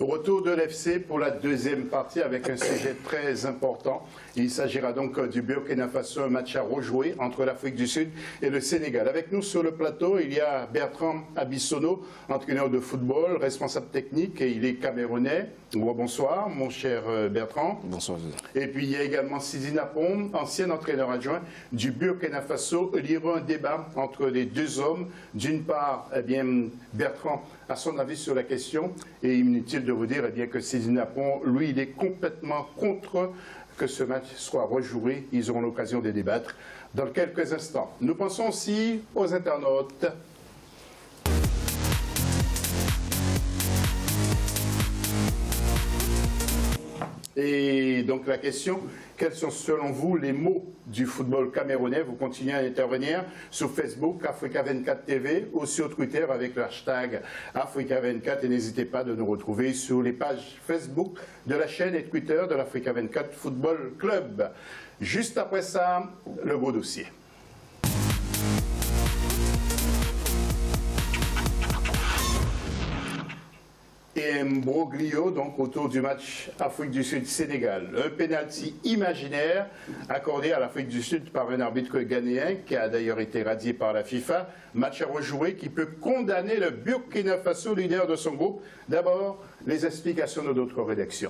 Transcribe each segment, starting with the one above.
Retour de l'FC pour la deuxième partie avec un sujet très important. Il s'agira donc du Burkina Faso, un match à rejouer entre l'Afrique du Sud et le Sénégal. Avec nous sur le plateau, il y a Bertrand Abissono, entraîneur de football, responsable technique, et il est camerounais. Bonsoir, mon cher Bertrand. Bonsoir. Et puis il y a également Sidi Napom, ancien entraîneur adjoint du Burkina Faso. Il y aura un débat entre les deux hommes. D'une part, eh bien, Bertrand a son avis sur la question, et inutile de vous dire eh bien, que Sidi Napom, lui, il est complètement contre que ce match soit rejoué. Ils auront l'occasion de débattre dans quelques instants. Nous pensons aussi aux internautes. Et donc la question, quels sont selon vous les mots du football camerounais? Vous continuez à intervenir sur Facebook, Africa24 TV, ou sur Twitter avec le hashtag Africa24. Et n'hésitez pas de nous retrouver sur les pages Facebook de la chaîne et Twitter de l'Africa24 Football Club. Juste après ça, le gros dossier. Et Mbroglio, donc autour du match Afrique du Sud-Sénégal. Un pénalty imaginaire accordé à l'Afrique du Sud par un arbitre ghanéen qui a d'ailleurs été radié par la FIFA. Match à rejouer qui peut condamner le Burkina Faso, leader de son groupe. D'abord, les explications de notre rédaction.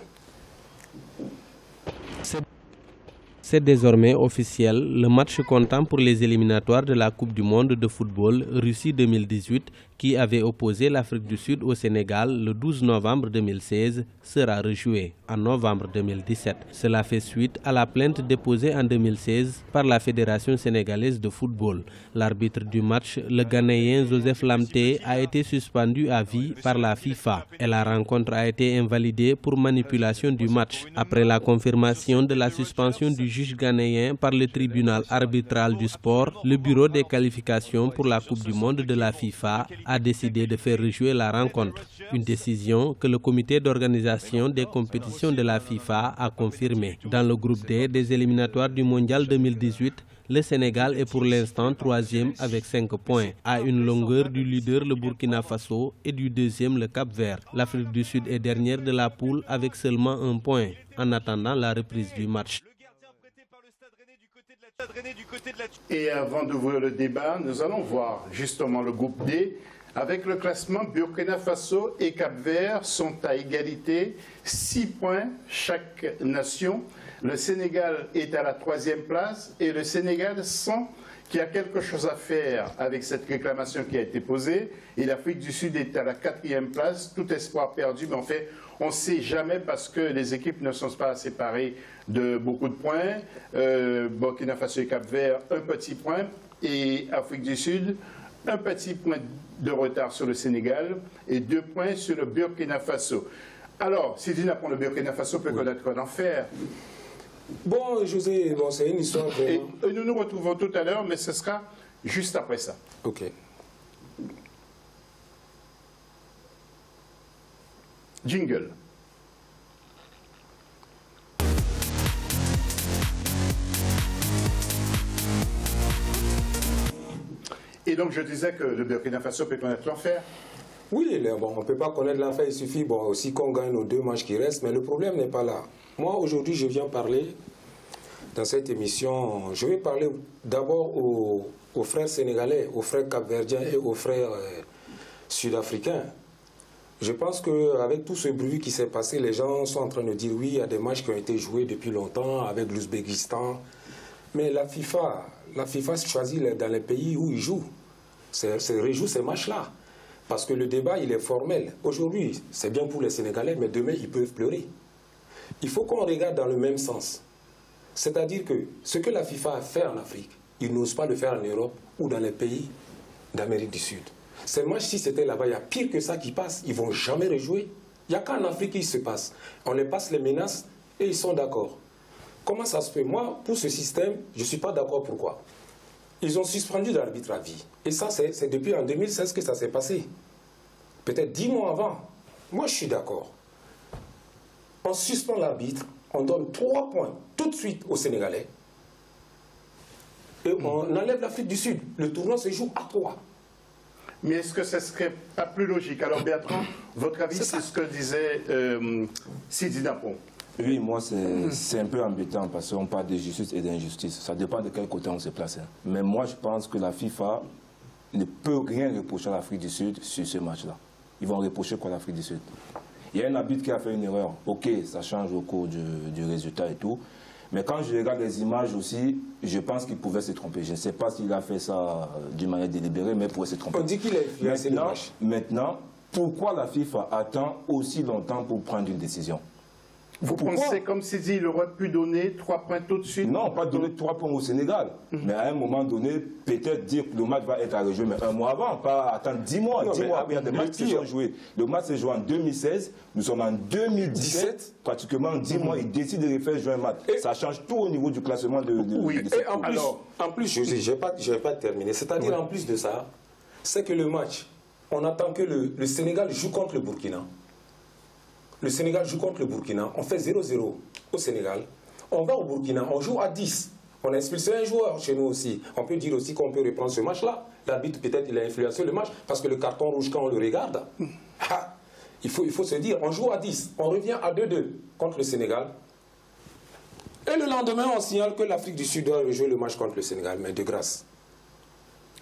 C'est désormais officiel, le match comptant pour les éliminatoires de la Coupe du monde de football Russie 2018 qui avait opposé l'Afrique du Sud au Sénégal le 12 novembre 2016 sera rejoué en novembre 2017. Cela fait suite à la plainte déposée en 2016 par la Fédération sénégalaise de football. L'arbitre du match, le Ghanéen Joseph Lamté, a été suspendu à vie par la FIFA et la rencontre a été invalidée pour manipulation du match. Après la confirmation de la suspension du juge ghanéen par le tribunal arbitral du sport, le bureau des qualifications pour la Coupe du monde de la FIFA a décidé de faire rejouer la rencontre. Une décision que le comité d'organisation des compétitions de la FIFA a confirmée. Dans le groupe D des éliminatoires du mondial 2018, le Sénégal est pour l'instant troisième avec 5 points, à une longueur du leader le Burkina Faso et du deuxième le Cap-Vert. L'Afrique du Sud est dernière de la poule avec seulement 1 point, en attendant la reprise du match. Et avant d'ouvrir le débat, nous allons voir justement le groupe D. Avec le classement, Burkina Faso et Cap-Vert sont à égalité, 6 points chaque nation. Le Sénégal est à la 3e place et le Sénégal sent qu'il y a quelque chose à faire avec cette réclamation qui a été posée. Et l'Afrique du Sud est à la 4e place, tout espoir perdu, mais en fait, on ne sait jamais parce que les équipes ne sont pas séparées de beaucoup de points. Burkina Faso et Cap-Vert, un petit point. Et Afrique du Sud, un petit point de retard sur le Sénégal et 2 points sur le Burkina Faso. Alors, Sidi Napom, le Burkina Faso peut connaître un enfer. Bon, José, bon, c'est une histoire vraiment... Et nous nous retrouvons tout à l'heure, mais ce sera juste après ça. Ok. Jingle. Et donc je disais que le Burkina Faso peut connaître l'enfer. Oui, bon, on ne peut pas connaître l'enfer, il suffit bon, aussi qu'on gagne nos 2 matchs qui restent, mais le problème n'est pas là. Moi, aujourd'hui, je viens parler, dans cette émission, je vais parler d'abord aux frères sénégalais, aux frères capverdiens et aux frères sud-africains. Je pense qu'avec tout ce bruit qui s'est passé, les gens sont en train de dire oui, il y a des matchs qui ont été joués depuis longtemps avec l'Ouzbékistan. Mais la FIFA choisit dans les pays où ils jouent. Rejoue ces matchs-là. Parce que le débat, il est formel. Aujourd'hui, c'est bien pour les Sénégalais, mais demain, ils peuvent pleurer. Il faut qu'on regarde dans le même sens. C'est-à-dire que ce que la FIFA a fait en Afrique, ils n'osent pas le faire en Europe ou dans les pays d'Amérique du Sud. Ces matchs, si c'était là-bas, il y a pire que ça qui passe. Ils ne vont jamais rejouer. Il n'y a qu'en Afrique qu'il se passe. On les passe les menaces et ils sont d'accord. Comment ça se fait? Moi, pour ce système, je ne suis pas d'accord. Pourquoi? Ils ont suspendu l'arbitre à vie. Et ça, c'est depuis en 2016 que ça s'est passé. Peut-être 10 mois avant. Moi, je suis d'accord. On suspend l'arbitre, on donne 3 points tout de suite aux Sénégalais. Et on enlève l'Afrique du Sud. Le tournoi se joue à 3. Mais est-ce que ce serait pas plus logique? Alors Bertrand, votre avis, c'est ce que disait Sidi Napon. Oui, moi, c'est un peu embêtant parce qu'on parle de justice et d'injustice. Ça dépend de quel côté on se place. Hein. Mais moi, je pense que la FIFA ne peut rien reprocher à l'Afrique du Sud sur ce match-là. Ils vont reprocher quoi à l'Afrique du Sud? Il y a un arbitre qui a fait une erreur. Ok, ça change au cours du résultat et tout. Mais quand je regarde les images aussi, je pense qu'il pouvait se tromper. Je ne sais pas s'il a fait ça d'une manière délibérée, mais il pouvait se tromper. On dit qu'il a influencé le match. Maintenant, pourquoi la FIFA attend aussi longtemps pour prendre une décision? Vous pensez, comme c'est dit, il aurait pu donner 3 points tout de suite? Non, pas donner 3 points au Sénégal. Mais à un moment donné, peut-être dire que le match va être à rejouer, mais un mois avant, pas attendre 10 mois. Non, 10 mois, il y a des matchs qui sont joués. Le match s'est joué en 2016, nous sommes en 2017, pratiquement 10 mois, ils décident de refaire jouer un match. Et ça change tout au niveau du classement de oui, et en plus, je vais pas terminer. C'est-à-dire, en plus de ça, c'est que le match, on attend que le Sénégal joue contre le Burkina. Le Sénégal joue contre le Burkina, on fait 0-0 au Sénégal. On va au Burkina, on joue à 10. On a expulsé un joueur chez nous aussi. On peut dire aussi qu'on peut reprendre ce match-là. L'arbitre, peut-être, il a influencé le match parce que le carton rouge, quand on le regarde, il faut se dire, on joue à 10, on revient à 2-2 contre le Sénégal. Et le lendemain, on signale que l'Afrique du Sud doit rejouer le match contre le Sénégal, mais de grâce.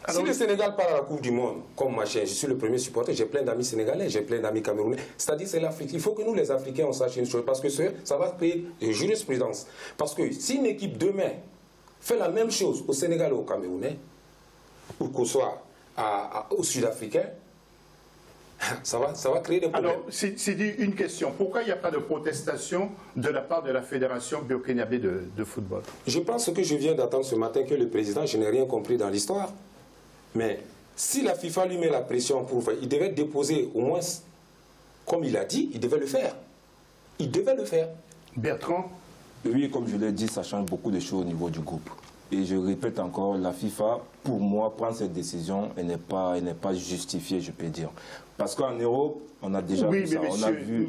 Alors, si le Sénégal part à la Coupe du Monde, comme machin, je suis le premier supporter, j'ai plein d'amis sénégalais, j'ai plein d'amis camerounais. C'est-à-dire c'est l'Afrique. Il faut que nous, les Africains, on sache une chose, parce que ça va créer une jurisprudence. Parce que si une équipe demain fait la même chose au Sénégal et au Camerounais, ou qu'on soit aux Sud-Africains, ça va créer des problèmes. Alors, c'est dit une question. Pourquoi il n'y a pas de protestation de la part de la Fédération burkinabé de football? Je pense que je viens d'attendre ce matin que le président, je n'ai rien compris dans l'histoire. Mais si la FIFA lui met la pression pour faire, il devait déposer au moins, comme il a dit, il devait le faire. Il devait le faire. Bertrand? Oui, comme je l'ai dit, ça change beaucoup de choses au niveau du groupe. Et je répète encore, la FIFA, pour moi, prendre cette décision, elle n'est pas justifiée, je peux dire. Parce qu'en Europe, on a déjà vu ça.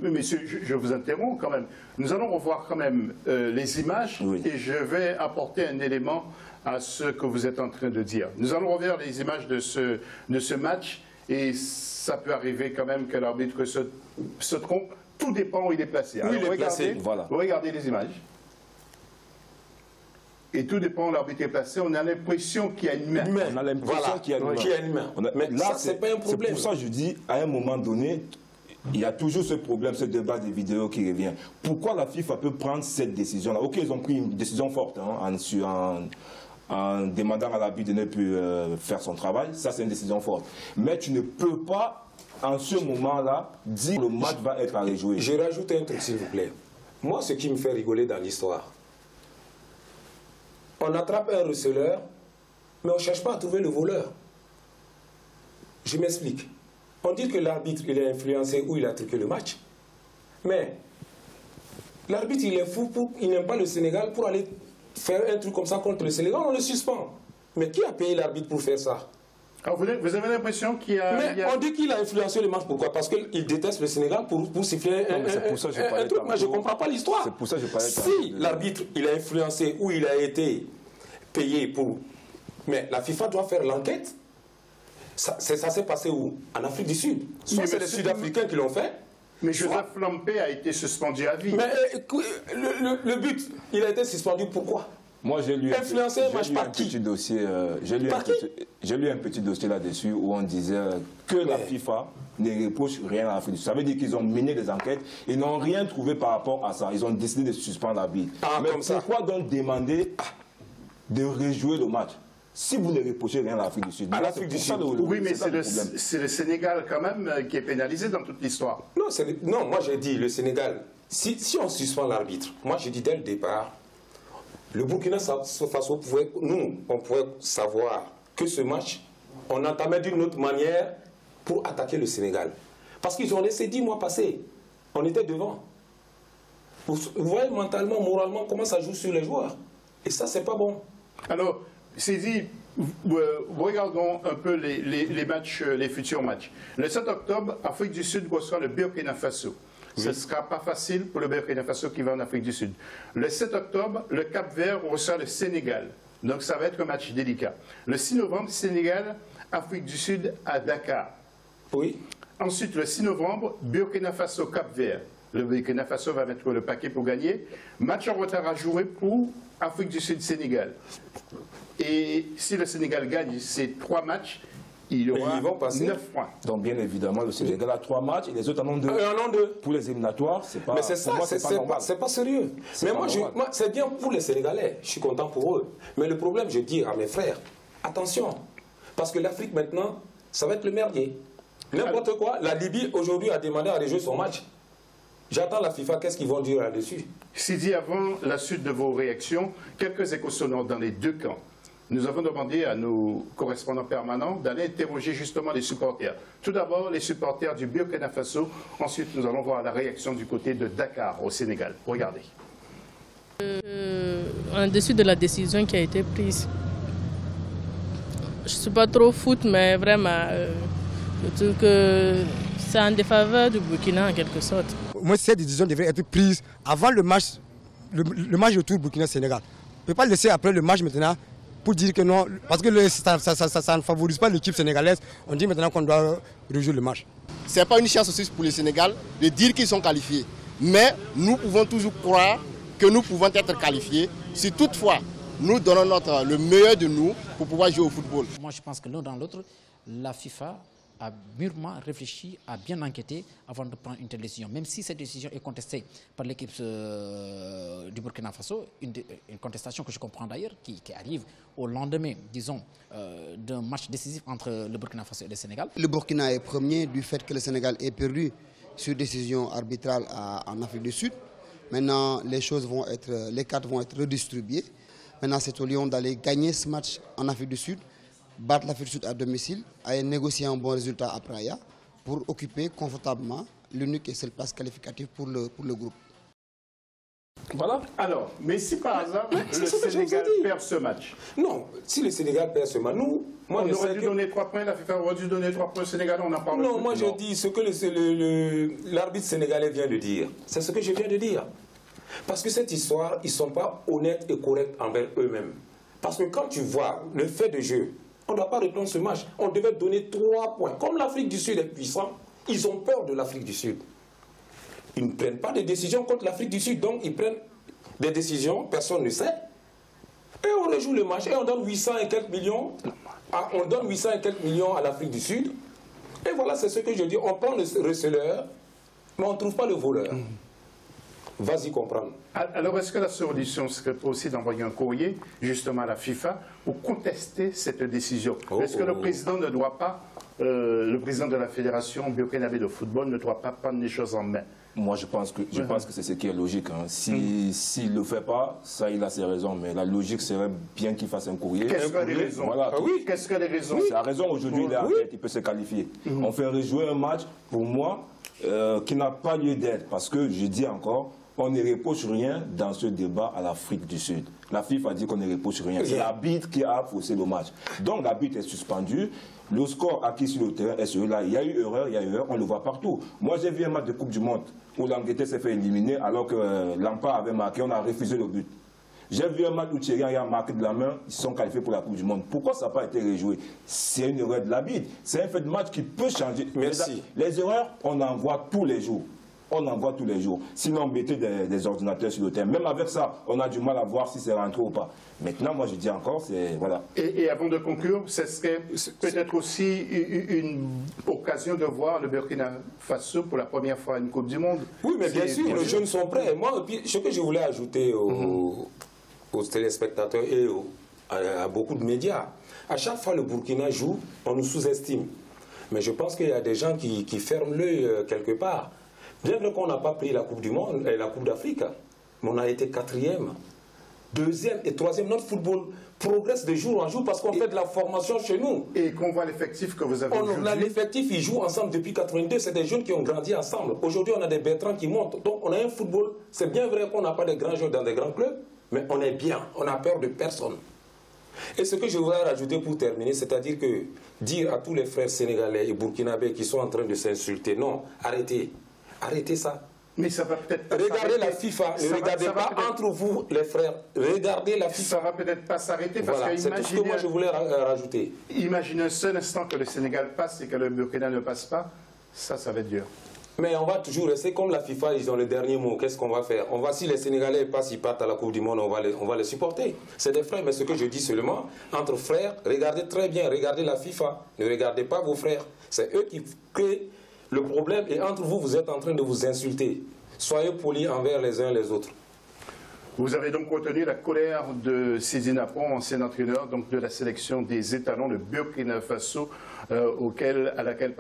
Messieurs, je vous interromps quand même. Nous allons revoir quand même les images et je vais apporter un élément à ce que vous êtes en train de dire. Nous allons revoir les images de ce match et ça peut arriver quand même que l'arbitre se trompe. Tout dépend où il est placé. Alors, regardez les images. Et tout dépend où l'arbitre est placé. On a l'impression qu'il y a une main. On a l'impression qu'il y a une main. Mais là, c'est pas un problème. C'est pour ça que je dis, à un moment donné, il y a toujours ce problème, ce débat des vidéos qui revient. Pourquoi la FIFA peut prendre cette décision-là? Ok, ils ont pris une décision forte en demandant à l'arbitre de ne plus faire son travail. Ça, c'est une décision forte. Mais tu ne peux pas, en ce moment-là, dire que le match va être à rejouer. Je rajoute un truc, s'il vous plaît. Moi, ce qui me fait rigoler dans l'histoire, on attrape un receleur, mais on ne cherche pas à trouver le voleur. Je m'explique. On dit que l'arbitre, il a influencé ou il a truqué le match. Mais l'arbitre, il est fou, il n'aime pas le Sénégal pour aller faire un truc comme ça contre le Sénégal, on le suspend. Mais qui a payé l'arbitre pour faire ça? Alors vous avez l'impression qu'il y a... Mais on dit qu'il a influencé le match, pourquoi? Parce qu'il déteste le Sénégal pour siffler un truc. Moi, je ne comprends pas l'histoire. C'est pour ça que je parlais. Si l'arbitre, il a influencé ou il a été payé pour... Mais la FIFA doit faire l'enquête. Ça s'est passé où? En Afrique du Sud. Soit c'est les Sud-Africains qui l'ont fait. Mais Joseph Lampé a été suspendu à vie. Mais le but, il a été suspendu pourquoi? Moi, j'ai lu petit dossier. J'ai lu un petit dossier là-dessus où on disait que la FIFA ne reproche rien à l'Afrique du Sud. Ça veut dire qu'ils ont mené des enquêtes, ils n'ont rien trouvé par rapport à ça. Ils ont décidé de suspendre l'arbitre. Mais pourquoi donc demander de rejouer le match si vous ne reprochez rien à l'Afrique du Sud? Oui, mais c'est le Sénégal quand même qui est pénalisé dans toute l'histoire. Non, moi j'ai dit le Sénégal. Si on suspend l'arbitre, moi j'ai dit dès le départ, le Burkina Faso on pouvait savoir que ce match, on entamait d'une autre manière pour attaquer le Sénégal. Parce qu'ils ont laissé 10 mois passer. On était devant. Vous voyez mentalement, moralement, comment ça joue sur les joueurs. Et ça, c'est pas bon. Alors, c'est dit, regardons un peu les matchs, les futurs matchs. Le 7 octobre, Afrique du Sud reçoit le Burkina Faso. Ce ne sera pas facile pour le Burkina Faso qui va en Afrique du Sud. Le 7 octobre, le Cap-Vert reçoit le Sénégal. Donc ça va être un match délicat. Le 6 novembre, Sénégal, Afrique du Sud à Dakar. Oui. Ensuite, le 6 novembre, Burkina Faso, Cap-Vert. Le Burkina Faso va mettre le paquet pour gagner. Match en retard à jouer pour Afrique du Sud, Sénégal. Et si le Sénégal gagne ces 3 matchs, il aura 9 points. Donc bien évidemment, le Sénégal a 3 matchs et les autres en ont 2. En ont 2. Pour les éliminatoires, c'est pas. Mais c'est ça, c'est pas sérieux. Mais moi, c'est bien pour les Sénégalais. Je suis content pour eux. Mais le problème, je dis à mes frères, attention, parce que l'Afrique maintenant, ça va être le merdier. N'importe quoi. La Libye aujourd'hui a demandé à rejouer son match. J'attends la FIFA, qu'est-ce qu'ils vont dire là-dessus? Sidi, avant la suite de vos réactions, quelques échos sonores dans les 2 camps. Nous avons demandé à nos correspondants permanents d'aller interroger justement les supporters. Tout d'abord, les supporters du Burkina Faso. Ensuite, nous allons voir la réaction du côté de Dakar, au Sénégal. Regardez. En dessus de la décision qui a été prise, je ne suis pas trop foot, mais vraiment, je trouve que c'est en défaveur du Burkina en quelque sorte. Moi, cette décision devrait être prise avant le match de tour Burkina-Sénégal. On ne peut pas laisser après le match maintenant pour dire que non, parce que ça ne favorise pas l'équipe sénégalaise. On dit maintenant qu'on doit rejouer le match. Ce n'est pas une chance aussi pour le Sénégal de dire qu'ils sont qualifiés. Mais nous pouvons toujours croire que nous pouvons être qualifiés si toutefois nous donnons le meilleur de nous pour pouvoir jouer au football. Moi je pense que l'un dans l'autre, la FIFA a mûrement réfléchi, a bien enquêté avant de prendre une telle décision. Même si cette décision est contestée par l'équipe du Burkina Faso, une contestation que je comprends d'ailleurs, qui arrive au lendemain, disons, d'un match décisif entre le Burkina Faso et le Sénégal. Le Burkina est premier du fait que le Sénégal est perdu sur décision arbitrale en Afrique du Sud. Maintenant, les cartes vont être redistribuées. Maintenant, c'est au Lion d'aller gagner ce match en Afrique du Sud, battre l'Afrique du Sud à domicile, aller négocier un bon résultat à Praia pour occuper confortablement l'unique et seule place qualificative pour le groupe. Voilà. Alors, mais si par hasard le Sénégal perd ce match? Non, si le Sénégal perd ce match, moi on aurait dû donner 3 points, la FIFA aurait dû donner 3 points au Sénégal, on en parle. Non, moi je dis ce que l'arbitre sénégalais vient de dire. C'est ce que je viens de dire. Parce que cette histoire, ils ne sont pas honnêtes et corrects envers eux-mêmes. Parce que quand tu vois le fait de jeu, on ne doit pas reprendre ce match. On devait donner 3 points. Comme l'Afrique du Sud est puissante, ils ont peur de l'Afrique du Sud. Ils ne prennent pas de décisions contre l'Afrique du Sud. Donc ils prennent des décisions, personne ne sait. Et on rejoue le match et on donne 800 et quelques millions. On donne 800 et quelques millions à l'Afrique du Sud. Et voilà, c'est ce que je dis. On prend le receleur, mais on ne trouve pas le voleur. Vas-y comprendre. Alors, est-ce que la solution serait aussi d'envoyer un courrier, justement, à la FIFA, pour contester cette décision? Est-ce que le président ne doit pas, le président de la Fédération burkinabé de football ne doit pas prendre les choses en main? Moi, je pense que c'est ce qui est logique. Hein. S'il ne le fait pas, ça, il a ses raisons. Mais la logique serait bien qu'il fasse un courrier. Qu'est-ce que les raisons? Voilà, qu'est-ce que les raisons? C'est la raison. Aujourd'hui, il est en tête, il peut se qualifier. On fait rejouer un match, pour moi, qui n'a pas lieu d'être. Parce que, je dis encore, on ne repose rien dans ce débat à l'Afrique du Sud. La FIFA dit qu'on ne repose rien. C'est l'arbitre qui a faussé le match. Donc l'arbitre est suspendu. Le score acquis sur le terrain est celui-là. Il y a eu erreur, on le voit partout. Moi j'ai vu un match de Coupe du Monde où l'Angleterre s'est fait éliminer alors que Lampard avait marqué, on a refusé le but. J'ai vu un match où Thierry a marqué de la main, ils sont qualifiés pour la Coupe du Monde. Pourquoi ça n'a pas été rejoué? C'est une erreur de l'arbitre. C'est un fait de match qui peut changer. Merci. Les erreurs, on en voit tous les jours. On en voit tous les jours. Sinon, on mettait des ordinateurs sur le terrain. Même avec ça, on a du mal à voir si c'est rentré ou pas. Maintenant, moi, je dis encore, c'est... Voilà. Et avant de conclure, ce serait peut-être aussi une occasion de voir le Burkina Faso pour la première fois à une Coupe du Monde. Oui, mais bien sûr, les jeunes sont prêts. Moi, ce que je voulais ajouter aux téléspectateurs et à beaucoup de médias, à chaque fois le Burkina joue, on nous sous-estime. Mais je pense qu'il y a des gens qui ferment l'œil quelque part. Bien vrai qu'on n'a pas pris la Coupe du Monde et la Coupe d'Afrique, mais on a été 4e, 2e et 3e. Notre football progresse de jour en jour parce qu'on fait de la formation chez nous. Et qu'on voit l'effectif que vous avez aujourd'hui. L'effectif, ils jouent ensemble depuis 82. C'est des jeunes qui ont grandi ensemble. Aujourd'hui, on a des Bertrands qui montent. Donc, on a un football. C'est bien vrai qu'on n'a pas de grands joueurs dans des grands clubs, mais on est bien. On n'a peur de personne. Et ce que je voudrais rajouter pour terminer, c'est-à-dire que dire à tous les frères sénégalais et burkinabés qui sont en train de s'insulter, non, arrêtez. Arrêtez ça. Mais ça va peut-être pas regardez la FIFA, ne regardez pas entre vous les frères, regardez la FIFA. Ça va peut-être pas s'arrêter parce voilà, que c'est tout ce que moi je voulais rajouter. Imagine un seul instant que le Sénégal passe et que le Burkina ne passe pas, ça va être dur. Mais on va toujours rester comme la FIFA, ils ont le dernier mot. Qu'est-ce qu'on va faire? On va, si les Sénégalais passent, ils partent à la Coupe du Monde, on va les supporter. C'est des frères, mais ce que je dis seulement, entre frères, regardez très bien, regardez la FIFA, ne regardez pas vos frères. C'est eux qui créent le problème et entre vous, vous êtes en train de vous insulter. Soyez polis envers les uns les autres. Vous avez donc retenu la colère de Sidi Napon, ancien entraîneur donc de la sélection des étalons de Burkina Faso, à laquelle,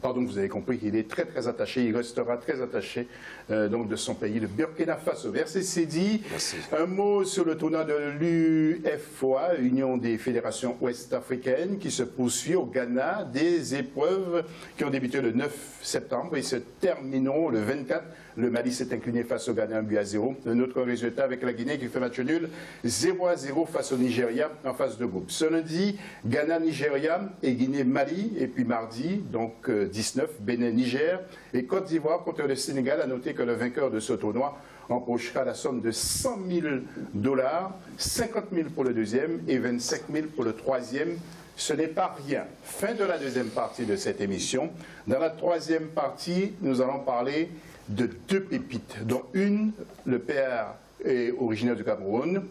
vous avez compris qu'il est très très attaché, il restera très attaché donc de son pays, le Burkina Faso. Merci Sidi. Merci. Un mot sur le tournoi de l'UFOA, Union des fédérations ouest-africaines, qui se poursuit au Ghana, des épreuves qui ont débuté le 9 septembre et se termineront le 24. Le Mali s'est incliné face au Ghana 1-0. Un autre résultat avec la Guinée qui fait match nul 0-0 face au Nigeria en phase de groupe. Ce lundi, Ghana-Nigeria et Guinée-Mali. Et puis mardi, donc 19, Bénin-Niger et Côte d'Ivoire contre le Sénégal. À noter que le vainqueur de ce tournoi empochera la somme de $100 000, 50 000 pour le deuxième et 25 000 pour le troisième. Ce n'est pas rien. Fin de la deuxième partie de cette émission. Dans la troisième partie, nous allons parler de deux pépites, dont une, le père est originaire du Cameroun,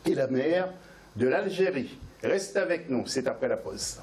et la mère de l'Algérie. Restez avec nous, c'est après la pause.